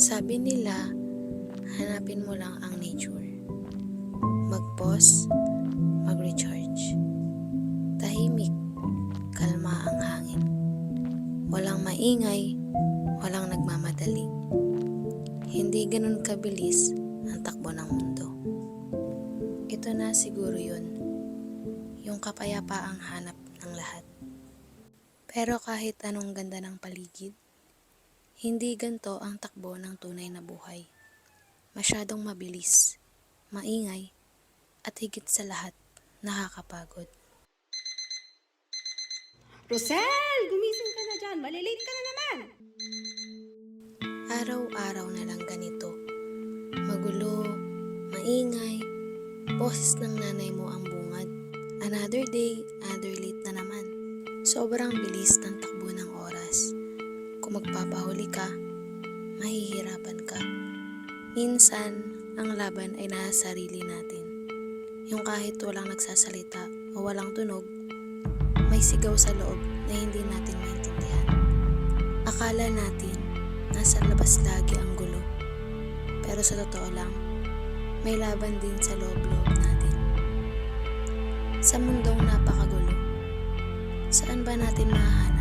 Sabi nila, hanapin mo lang ang nature. Mag-pause, mag-recharge. Tahimik, kalma ang hangin. Walang maingay, walang nagmamadali. Hindi ganun kabilis ang takbo ng mundo. Ito na siguro yun, yung kapayapaang hanap ng lahat. Pero kahit anong ganda ng paligid, hindi ganito ang takbo ng tunay na buhay. Masyadong mabilis, maingay, at higit sa lahat, nakakapagod. Rosel, gumising ka na dyan. Malilate ka na naman. Araw-araw na lang ganito. Magulo, maingay, boses ng nanay mo ang bungad. Another day, another late na naman. Sobrang bilis ng takbo ng oras. Kung magpapahuli ka, mahihirapan ka. Minsan, ang laban ay nasa sarili natin. Yung kahit walang nagsasalita o walang tunog, may sigaw sa loob na hindi natin maintindihan. Akala natin, nasa labas lagi ang gulo. Pero sa totoo lang, may laban din sa loob-loob natin. Sa mundong napakagulo, saan ba natin mahahanap